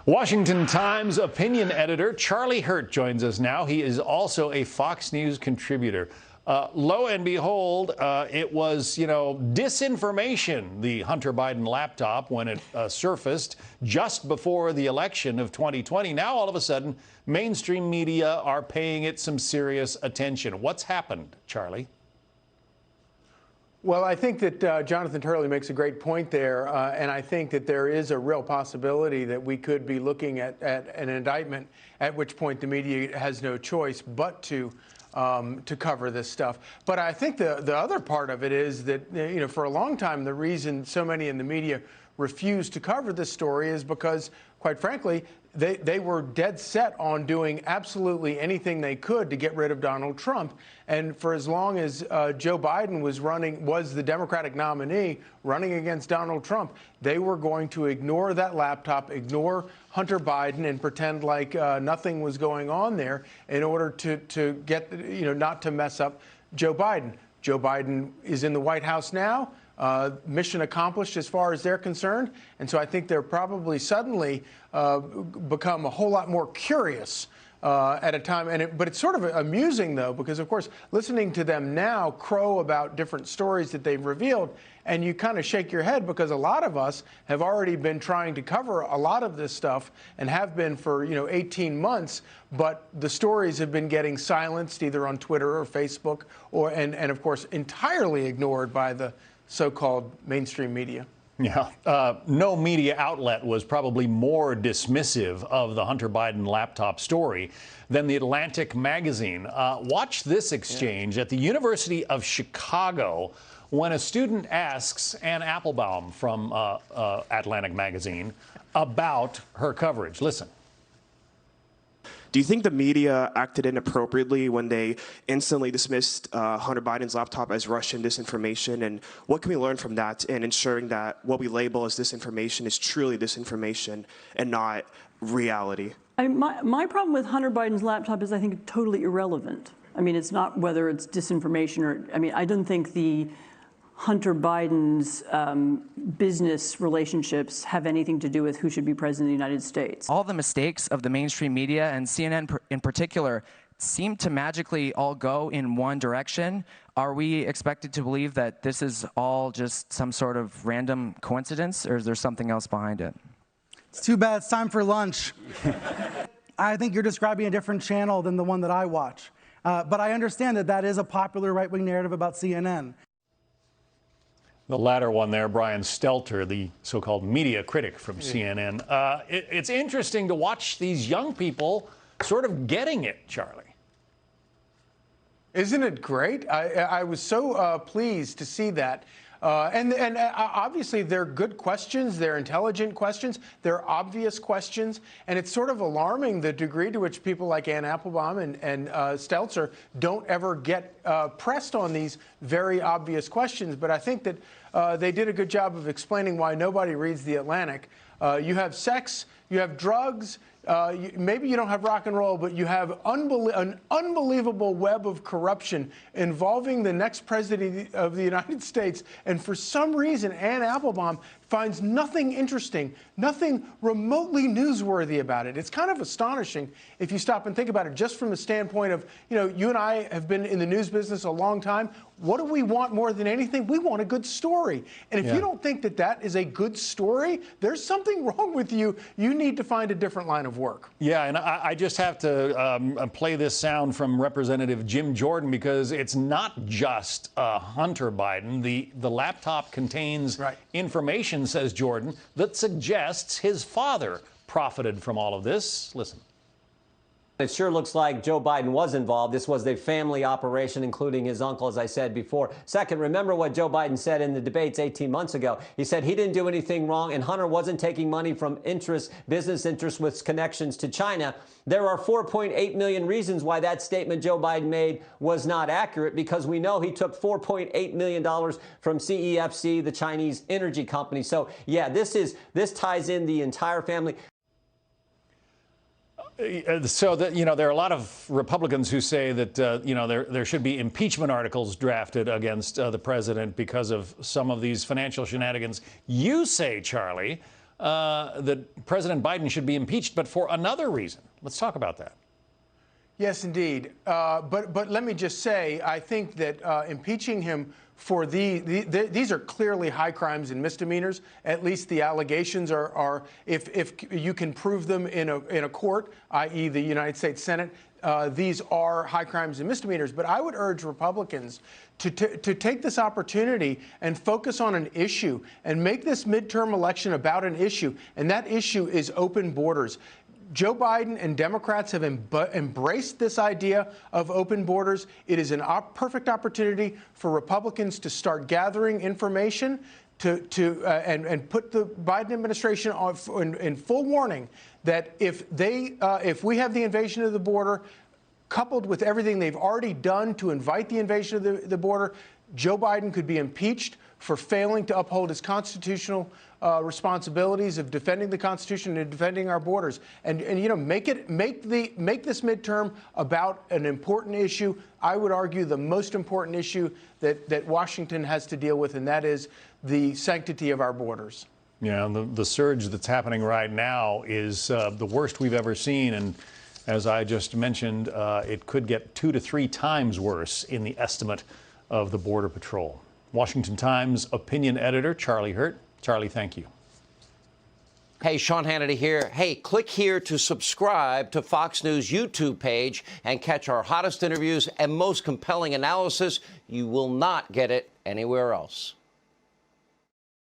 Washington Times opinion editor Charlie Hurt joins us now. He is also a Fox News contributor. Lo and behold, it was, disinformation, the Hunter Biden laptop, when it surfaced just before the election of 2020. Now, all of a sudden, mainstream media are paying it some serious attention. What's happened, Charlie? Well, I think that Jonathan Turley makes a great point there, and I think that there is a real possibility that we could be looking at an indictment, at which point the media has no choice but to cover this stuff. But I think the other part of it is that, for a long time, the reason so many in the media refused to cover this story is because, quite frankly, they were dead set on doing absolutely anything they could to get rid of Donald Trump. And for as long as Joe Biden was the Democratic nominee running against Donald Trump, they were going to ignore that laptop, ignore Hunter Biden, and pretend like nothing was going on there in order to get, not to mess up Joe Biden. Joe Biden is in the White House now. Mission accomplished as far as they're concerned. And so I think they're probably suddenly become a whole lot more curious at a time. But it's sort of amusing, though, because, of course, listening to them now crow about different stories that they've revealed, and you kind of shake your head because a lot of us have already been trying to cover a lot of this stuff and have been for, 18 months. But the stories have been getting silenced either on Twitter or Facebook and of course, entirely ignored by the so-called mainstream media. Yeah. No media outlet was probably more dismissive of the Hunter Biden laptop story than the Atlantic magazine. Watch this exchange at the University of Chicago when a student asks Ann Applebaum from Atlantic magazine about her coverage. Listen. Do you think the media acted inappropriately when they instantly dismissed Hunter Biden's laptop as Russian disinformation? And what can we learn from that in ensuring that what we label as disinformation is truly disinformation and not reality? My problem with Hunter Biden's laptop is I think totally irrelevant. I mean, it's not whether it's disinformation or, I don't think the Hunter Biden's business relationships have anything to do with who should be president of the United States. All the mistakes of the mainstream media, and CNN in particular, seem to magically all go in one direction. Are we expected to believe that this is all just some sort of random coincidence, or is there something else behind it? It's too bad. It's time for lunch. I think you're describing a different channel than the one that I watch. But I understand that is a popular right-wing narrative about CNN. The latter one there, Brian Stelter, the so-called media critic from CNN. It's interesting to watch these young people sort of getting it, Charlie. Isn't it great? I was so pleased to see that. And obviously, they're good questions. They're intelligent questions. They're obvious questions. And it's sort of alarming the degree to which people like Ann Applebaum and Stelter don't ever get pressed on these very obvious questions. But I think that they did a good job of explaining why nobody reads The Atlantic. You have sex, you have drugs, maybe you don't have rock and roll, but you have an unbelievable web of corruption involving the next president of the United States. And for some reason, Ann Applebaum finds nothing interesting, nothing remotely newsworthy about it. It's kind of astonishing if you stop and think about it, just from the standpoint of, you and I have been in the news business a long time. What do we want more than anything? We want a good story. And if you don't think that is a good story, there's something wrong with you. You need to find a different line of work. Yeah, and I just have to play this sound from Representative Jim Jordan, because it's not just Hunter Biden. The laptop contains information, says Jordan, that suggests his father profited from all of this. Listen. It sure looks like Joe Biden was involved. This was a family operation, including his uncle, as I said before. Second, remember what Joe Biden said in the debates 18 months ago. He said he didn't do anything wrong, and Hunter wasn't taking money from business interests with connections to China. There are 4.8 million reasons why that statement Joe Biden made was not accurate, because we know he took $4.8 million from CEFC, the Chinese energy company. So, yeah, this ties in the entire family. So that, there are a lot of Republicans who say that there should be impeachment articles drafted against the president because of some of these financial shenanigans. You say, Charlie, that President Biden should be impeached, but for another reason. Let's talk about that. Yes, indeed. But let me just say, I think that impeaching him for these are clearly high crimes and misdemeanors. At least the allegations are if you can prove them in a court, i.e. the United States Senate, these are high crimes and misdemeanors. But I would urge Republicans to take this opportunity and focus on an issue and make this midterm election about an issue. And that issue is open borders. Joe Biden and Democrats have embraced this idea of open borders. It is a perfect opportunity for Republicans to start gathering information and put the Biden administration in full warning that if we have the invasion of the border, coupled with everything they've already done to invite the invasion of the border, Joe Biden could be impeached for failing to uphold his constitutional responsibilities of defending the Constitution and defending our borders, and you know, make this midterm about an important issue. I would argue the most important issue that Washington has to deal with, and that is the sanctity of our borders. Yeah, the surge that's happening right now is the worst we've ever seen, and as I just mentioned, it could get 2 to 3 times worse in the estimate of the Border Patrol. Washington Times opinion editor Charlie Hurt. Charlie, thank you. Hey, Sean Hannity here. Hey, click here to subscribe to Fox News YouTube page and catch our hottest interviews and most compelling analysis. You will not get it anywhere else.